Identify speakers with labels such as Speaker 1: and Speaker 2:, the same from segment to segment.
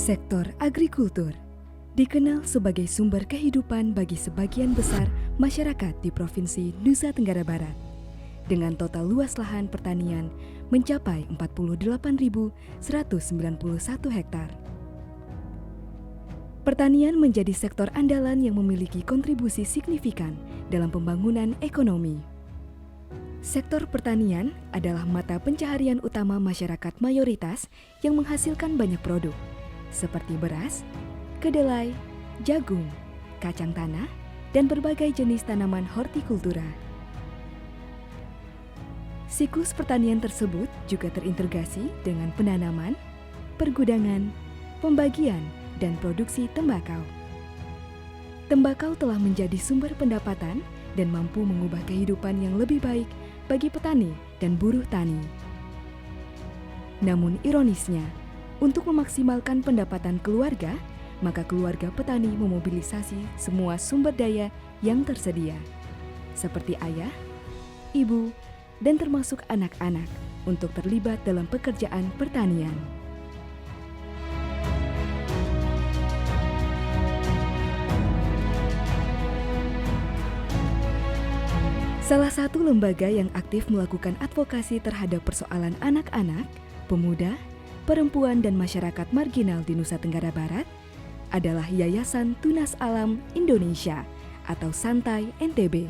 Speaker 1: Sektor agrikultur dikenal sebagai sumber kehidupan bagi sebagian besar masyarakat di Provinsi Nusa Tenggara Barat, dengan total luas lahan pertanian mencapai 48.191 hektar. Pertanian menjadi sektor andalan yang memiliki kontribusi signifikan dalam pembangunan ekonomi. Sektor pertanian adalah mata pencaharian utama masyarakat mayoritas yang menghasilkan banyak produk, seperti beras, kedelai, jagung, kacang tanah, dan berbagai jenis tanaman hortikultura. Siklus pertanian tersebut juga terintegrasi dengan penanaman, pergudangan, pembagian, dan produksi tembakau. Tembakau telah menjadi sumber pendapatan dan mampu mengubah kehidupan yang lebih baik bagi petani dan buruh tani. Namun ironisnya, untuk memaksimalkan pendapatan keluarga, maka keluarga petani memobilisasi semua sumber daya yang tersedia, seperti ayah, ibu, dan termasuk anak-anak untuk terlibat dalam pekerjaan pertanian. Salah satu lembaga yang aktif melakukan advokasi terhadap persoalan anak-anak, pemuda, perempuan, dan masyarakat marginal di Nusa Tenggara Barat adalah Yayasan Tunas Alam Indonesia atau Santai NTB.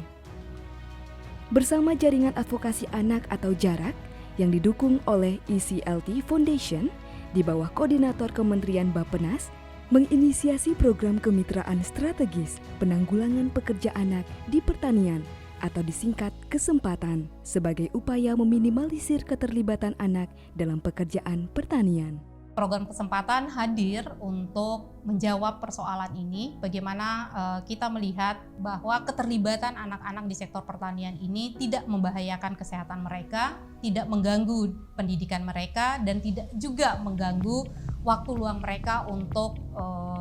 Speaker 1: Bersama jaringan advokasi anak atau JARAK yang didukung oleh ECLT Foundation di bawah koordinator Kementerian Bappenas, menginisiasi program kemitraan strategis penanggulangan pekerja anak di pertanian atau disingkat Kesempatan sebagai upaya meminimalisir keterlibatan anak dalam pekerjaan pertanian.
Speaker 2: Program Kesempatan hadir untuk menjawab persoalan ini, bagaimana kita melihat bahwa keterlibatan anak-anak di sektor pertanian ini tidak membahayakan kesehatan mereka, tidak mengganggu pendidikan mereka, dan tidak juga mengganggu waktu luang mereka untuk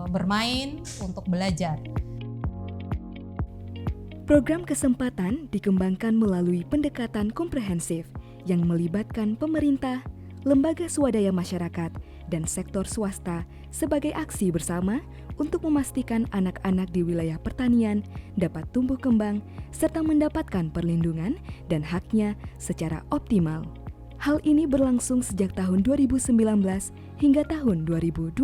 Speaker 2: bermain, untuk belajar.
Speaker 1: Program Kesempatan dikembangkan melalui pendekatan komprehensif yang melibatkan pemerintah, lembaga swadaya masyarakat, dan sektor swasta sebagai aksi bersama untuk memastikan anak-anak di wilayah pertanian dapat tumbuh kembang serta mendapatkan perlindungan dan haknya secara optimal. Hal ini berlangsung sejak tahun 2019 hingga tahun 2022.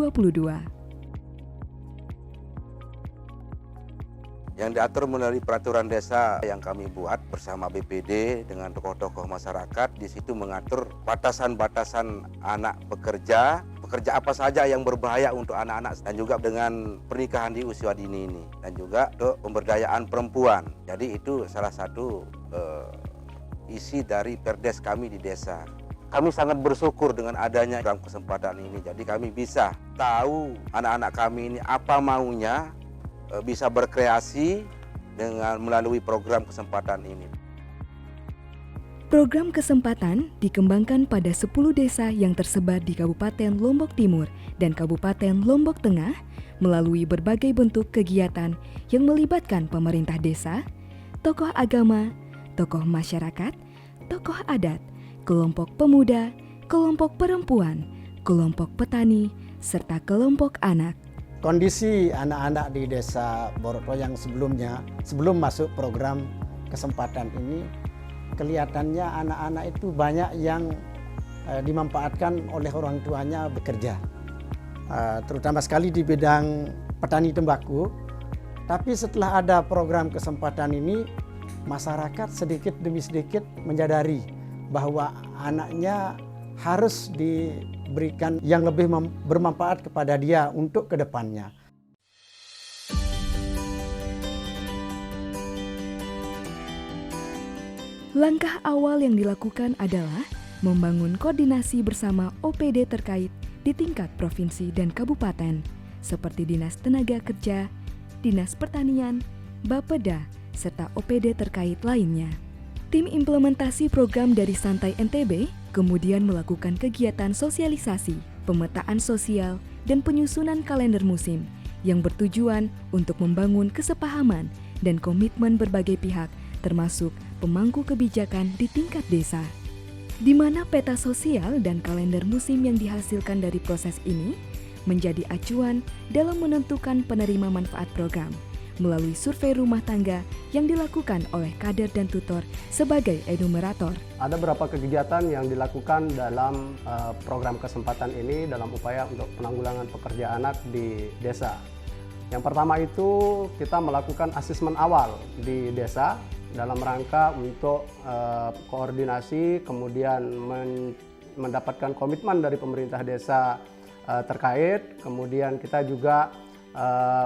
Speaker 3: Yang diatur melalui peraturan desa yang kami buat bersama BPD dengan tokoh-tokoh masyarakat, di situ mengatur batasan-batasan anak pekerja apa saja yang berbahaya untuk anak-anak, dan juga dengan pernikahan di usia dini ini, dan juga untuk pemberdayaan perempuan. Jadi itu salah satu isi dari perdes kami di desa. Kami sangat bersyukur dengan adanya program Kesempatan ini, jadi kami bisa tahu anak-anak kami ini apa maunya, bisa berkreasi dengan melalui program Kesempatan ini.
Speaker 1: Program Kesempatan dikembangkan pada 10 desa yang tersebar di Kabupaten Lombok Timur dan Kabupaten Lombok Tengah melalui berbagai bentuk kegiatan yang melibatkan pemerintah desa, tokoh agama, tokoh masyarakat, tokoh adat, kelompok pemuda, kelompok perempuan, kelompok petani, serta kelompok anak.
Speaker 4: Kondisi anak-anak di desa Boroto yang sebelum masuk program Kesempatan ini, kelihatannya anak-anak itu banyak yang dimanfaatkan oleh orang tuanya bekerja, terutama sekali di bidang petani tembakau. Tapi setelah ada program Kesempatan ini, masyarakat sedikit demi sedikit menyadari bahwa anaknya harus diberikan yang lebih bermanfaat kepada dia untuk kedepannya.
Speaker 1: Langkah awal yang dilakukan adalah membangun koordinasi bersama OPD terkait di tingkat provinsi dan kabupaten, seperti Dinas Tenaga Kerja, Dinas Pertanian, Bapeda, serta OPD terkait lainnya. Tim implementasi program dari Santai NTB kemudian melakukan kegiatan sosialisasi, pemetaan sosial, dan penyusunan kalender musim yang bertujuan untuk membangun kesepahaman dan komitmen berbagai pihak termasuk pemangku kebijakan di tingkat desa. Di mana peta sosial dan kalender musim yang dihasilkan dari proses ini menjadi acuan dalam menentukan penerima manfaat program melalui survei rumah tangga yang dilakukan oleh kader dan tutor sebagai enumerator.
Speaker 5: Ada beberapa kegiatan yang dilakukan dalam program kesempatan ini dalam upaya untuk penanggulangan pekerja anak di desa. Yang pertama itu kita melakukan asesmen awal di desa dalam rangka untuk koordinasi, kemudian mendapatkan komitmen dari pemerintah desa terkait, kemudian kita juga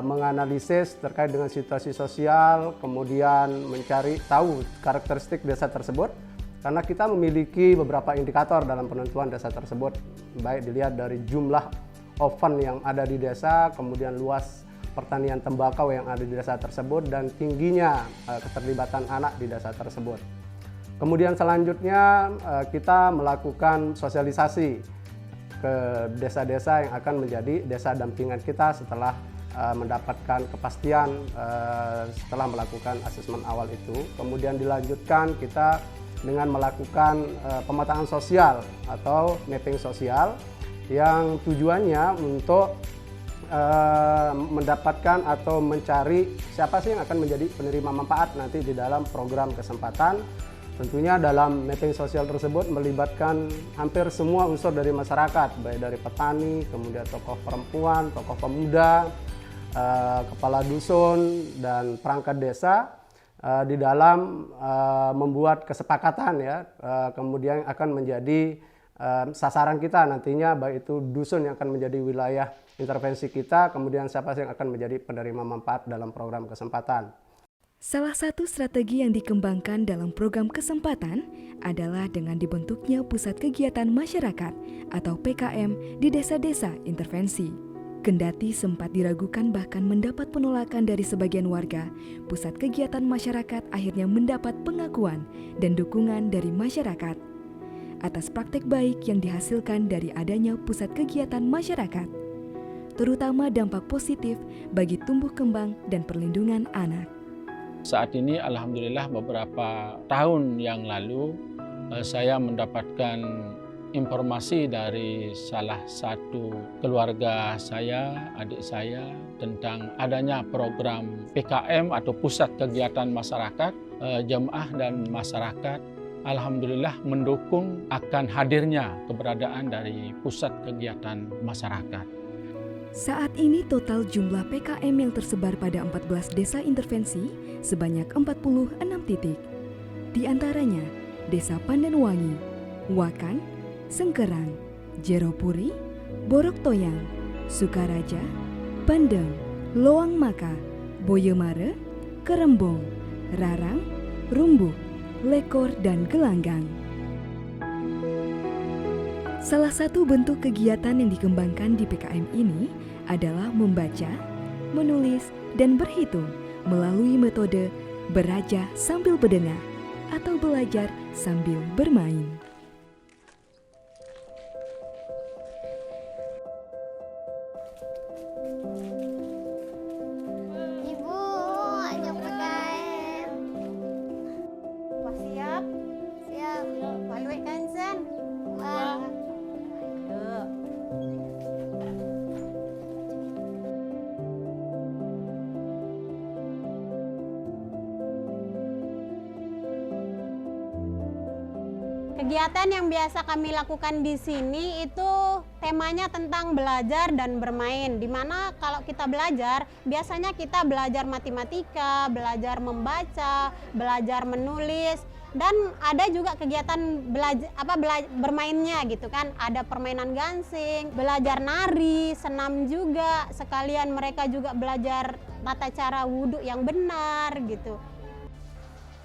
Speaker 5: menganalisis terkait dengan situasi sosial, kemudian mencari tahu karakteristik desa tersebut, karena kita memiliki beberapa indikator dalam penentuan desa tersebut, baik dilihat dari jumlah oven yang ada di desa, kemudian luas pertanian tembakau yang ada di desa tersebut, dan tingginya keterlibatan anak di desa tersebut. Kemudian selanjutnya kita melakukan sosialisasi ke desa-desa yang akan menjadi desa dampingan kita setelah mendapatkan kepastian setelah melakukan asesmen awal itu. Kemudian dilanjutkan kita dengan melakukan pemetaan sosial atau mapping sosial yang tujuannya untuk mendapatkan atau mencari siapa sih yang akan menjadi penerima manfaat nanti di dalam program kesempatan. Tentunya dalam mapping sosial tersebut melibatkan hampir semua unsur dari masyarakat, baik dari petani, kemudian tokoh perempuan, tokoh pemuda, kepala dusun, dan perangkat desa di dalam membuat kesepakatan ya, kemudian akan menjadi sasaran kita nantinya, baik itu dusun yang akan menjadi wilayah intervensi kita, kemudian siapa yang akan menjadi penerima manfaat dalam program kesempatan.
Speaker 1: Salah satu strategi yang dikembangkan dalam program kesempatan adalah dengan dibentuknya Pusat Kegiatan Masyarakat atau PKM di desa-desa intervensi. Kendati sempat diragukan bahkan mendapat penolakan dari sebagian warga, Pusat Kegiatan Masyarakat akhirnya mendapat pengakuan dan dukungan dari masyarakat atas praktek baik yang dihasilkan dari adanya Pusat Kegiatan Masyarakat, terutama dampak positif bagi tumbuh kembang dan perlindungan anak.
Speaker 6: Saat ini alhamdulillah beberapa tahun yang lalu saya mendapatkan informasi dari salah satu keluarga saya, adik saya, tentang adanya program PKM atau Pusat Kegiatan Masyarakat. Jemaah dan masyarakat alhamdulillah mendukung akan hadirnya keberadaan dari Pusat Kegiatan Masyarakat.
Speaker 1: Saat ini total jumlah PKM yang tersebar pada 14 desa intervensi sebanyak 46 titik. Di antaranya Desa Pandanwangi, Wakan, Sengkerang, Jeropuri, Borok Toyang, Sukaraja, Bandeng, Loang Maka, Boyemare, Kerembong, Rarang, Rumbuk, Lekor, dan Gelanggang. Salah satu bentuk kegiatan yang dikembangkan di PKM ini adalah membaca, menulis, dan berhitung melalui metode belajar sambil berdengar atau belajar sambil bermain.
Speaker 7: Ibu, ajak PKM. Wah, siap? Siap. Balik kan, Sen? Ayo. Kegiatan yang biasa kami lakukan di sini itu temanya tentang belajar dan bermain. Dimana kalau kita belajar, biasanya kita belajar matematika, belajar membaca, belajar menulis, dan ada juga kegiatan bermainnya gitu kan. Ada permainan gansing, belajar nari, senam juga. Sekalian mereka juga belajar tata cara wudhu yang benar gitu.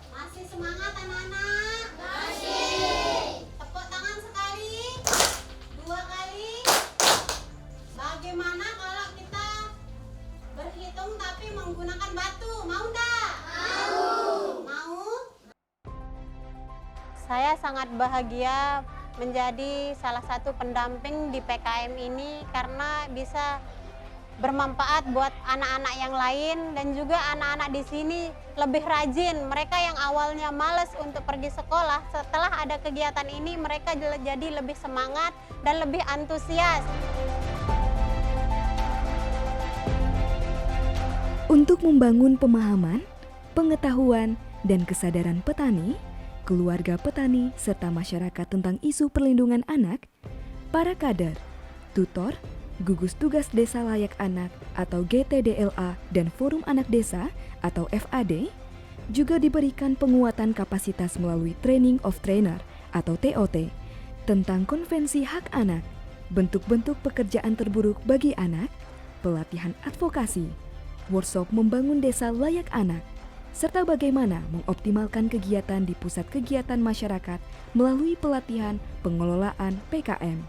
Speaker 7: Masih semangat anak-anak? Tepuk tangan sekali, 2 kali. Bagaimana kalau kita berhitung tapi menggunakan batu? Mau enggak? Mau. Saya sangat bahagia menjadi salah satu pendamping di PKM ini karena bisa bermanfaat buat anak-anak yang lain, dan juga anak-anak di sini lebih rajin. Mereka yang awalnya malas untuk pergi sekolah, setelah ada kegiatan ini mereka jadi lebih semangat dan lebih antusias.
Speaker 1: Untuk membangun pemahaman, pengetahuan, dan kesadaran petani, keluarga petani, serta masyarakat tentang isu perlindungan anak, para kader, tutor, gugus tugas desa layak anak atau GTDLA dan Forum Anak Desa atau FAD juga diberikan penguatan kapasitas melalui Training of Trainer atau TOT tentang konvensi hak anak, bentuk-bentuk pekerjaan terburuk bagi anak, pelatihan advokasi, workshop membangun desa layak anak, serta bagaimana mengoptimalkan kegiatan di pusat kegiatan masyarakat melalui pelatihan pengelolaan PKM.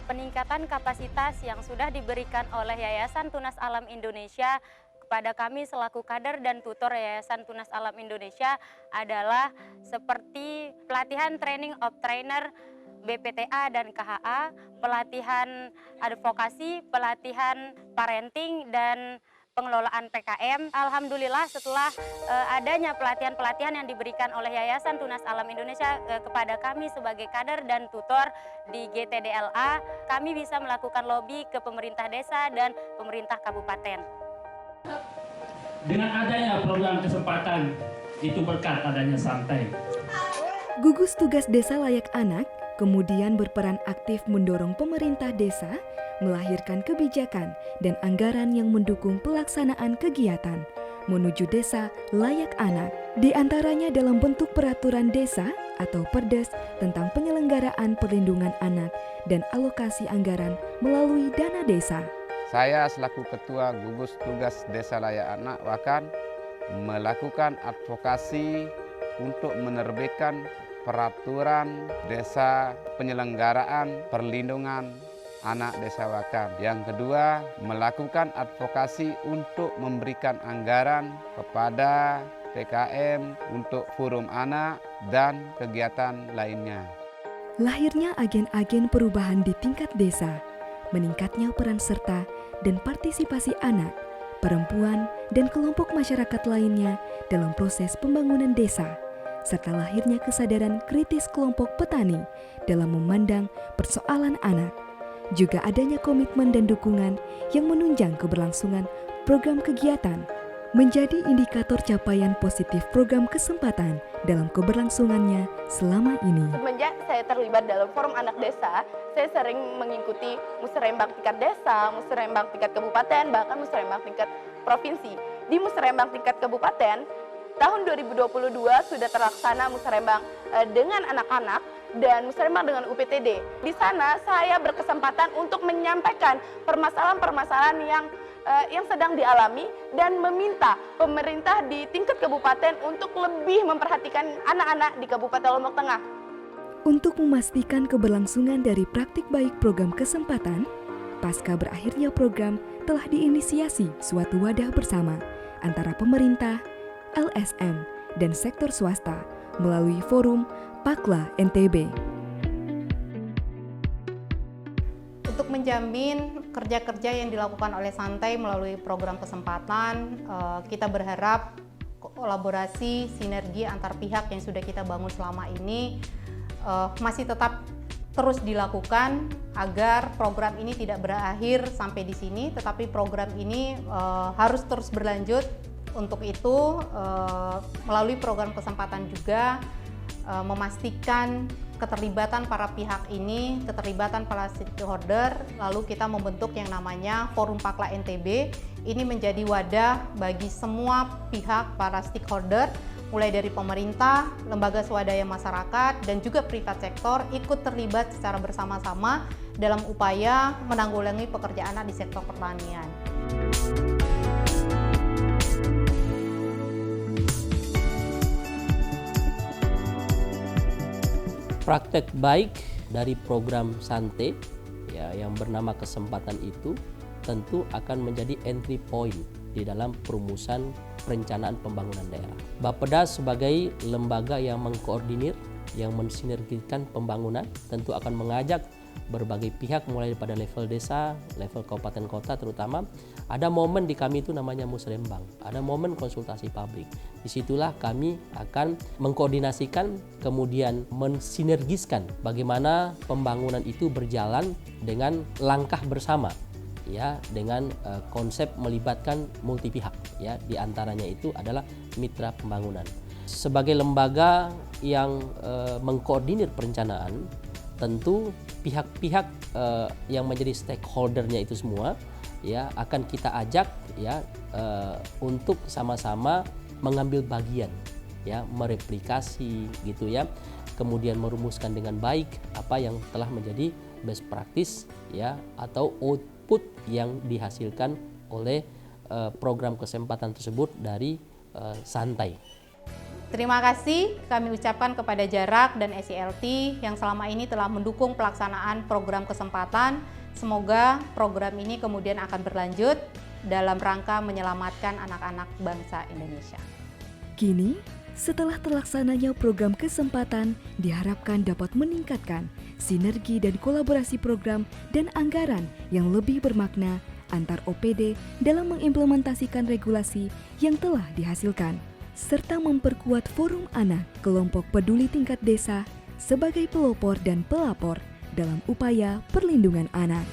Speaker 8: Peningkatan kapasitas yang sudah diberikan oleh Yayasan Tunas Alam Indonesia kepada kami selaku kader dan tutor Yayasan Tunas Alam Indonesia adalah seperti pelatihan Training of Trainer BPTA dan KHA, pelatihan advokasi, pelatihan parenting, dan pengelolaan PKM. Alhamdulillah setelah adanya pelatihan-pelatihan yang diberikan oleh Yayasan Tunas Alam Indonesia kepada kami sebagai kader dan tutor di GTDLA, kami bisa melakukan lobby ke pemerintah desa dan pemerintah kabupaten.
Speaker 9: Dengan adanya program kesempatan, itu berkat adanya santai.
Speaker 1: Gugus tugas desa layak anak kemudian berperan aktif mendorong pemerintah desa melahirkan kebijakan dan anggaran yang mendukung pelaksanaan kegiatan menuju desa layak anak, di antaranya dalam bentuk peraturan desa atau Perdes tentang penyelenggaraan perlindungan anak dan alokasi anggaran melalui dana desa.
Speaker 10: Saya selaku Ketua Gugus Tugas Desa Layak Anak akan melakukan advokasi untuk menerbitkan peraturan desa penyelenggaraan perlindungan anak desa Wakan. Yang kedua, melakukan advokasi untuk memberikan anggaran kepada PKM untuk forum anak dan kegiatan lainnya.
Speaker 1: Lahirnya agen-agen perubahan di tingkat desa, meningkatnya peran serta dan partisipasi anak, perempuan, dan kelompok masyarakat lainnya dalam proses pembangunan desa, serta lahirnya kesadaran kritis kelompok petani dalam memandang persoalan anak. Juga adanya komitmen dan dukungan yang menunjang keberlangsungan program kegiatan menjadi indikator capaian positif program kesempatan dalam keberlangsungannya selama ini.
Speaker 11: Semenjak saya terlibat dalam Forum Anak Desa, saya sering mengikuti musrembang tingkat desa, musrembang tingkat kabupaten, bahkan musrembang tingkat provinsi. Di musrembang tingkat kabupaten, tahun 2022 sudah terlaksana musrembang dengan anak-anak dan musrembang dengan UPTD. Di sana saya berkesempatan untuk menyampaikan permasalahan-permasalahan yang sedang dialami dan meminta pemerintah di tingkat kabupaten untuk lebih memperhatikan anak-anak di Kabupaten Lombok Tengah.
Speaker 1: Untuk memastikan keberlangsungan dari praktik baik program kesempatan, pasca berakhirnya program telah diinisiasi suatu wadah bersama antara pemerintah, LSM, dan sektor swasta melalui forum Pakla NTB.
Speaker 2: Untuk menjamin kerja-kerja yang dilakukan oleh Santai melalui program kesempatan, kita berharap kolaborasi, sinergi antar pihak yang sudah kita bangun selama ini masih tetap terus dilakukan agar program ini tidak berakhir sampai di sini, tetapi program ini harus terus berlanjut. Untuk itu, melalui program kesempatan juga memastikan keterlibatan para pihak ini, keterlibatan para stakeholder, lalu kita membentuk yang namanya Forum Pakla NTB. Ini menjadi wadah bagi semua pihak para stakeholder, mulai dari pemerintah, lembaga swadaya masyarakat, dan juga privat sektor ikut terlibat secara bersama-sama dalam upaya menanggulangi pekerjaan anak di sektor pertanian.
Speaker 12: Praktek baik dari program Santai ya, yang bernama kesempatan itu tentu akan menjadi entry point di dalam perumusan perencanaan pembangunan daerah. Bapeda sebagai lembaga yang mengkoordinir, yang mensinergikan pembangunan, tentu akan mengajak berbagai pihak mulai pada level desa, level kabupaten kota terutama. Ada momen di kami itu namanya musrembang, ada momen konsultasi publik. Disitulah kami akan mengkoordinasikan, kemudian mensinergiskan bagaimana pembangunan itu berjalan dengan langkah bersama ya dengan konsep melibatkan multi pihak, ya di antaranya itu adalah mitra pembangunan. Sebagai lembaga yang mengkoordinir perencanaan, tentu pihak-pihak yang menjadi stakeholdernya itu semua ya akan kita ajak ya untuk sama-sama mengambil bagian, ya mereplikasi gitu ya, kemudian merumuskan dengan baik apa yang telah menjadi best practice ya atau output yang dihasilkan oleh program kesempatan tersebut dari Santai.
Speaker 2: Terima kasih kami ucapkan kepada Jarak dan SILT yang selama ini telah mendukung pelaksanaan program kesempatan. Semoga program ini kemudian akan berlanjut dalam rangka menyelamatkan anak-anak bangsa Indonesia.
Speaker 1: Kini, setelah terlaksananya program kesempatan, diharapkan dapat meningkatkan sinergi dan kolaborasi program dan anggaran yang lebih bermakna antar OPD dalam mengimplementasikan regulasi yang telah dihasilkan, serta memperkuat forum anak kelompok peduli tingkat desa sebagai pelopor dan pelapor dalam upaya perlindungan anak.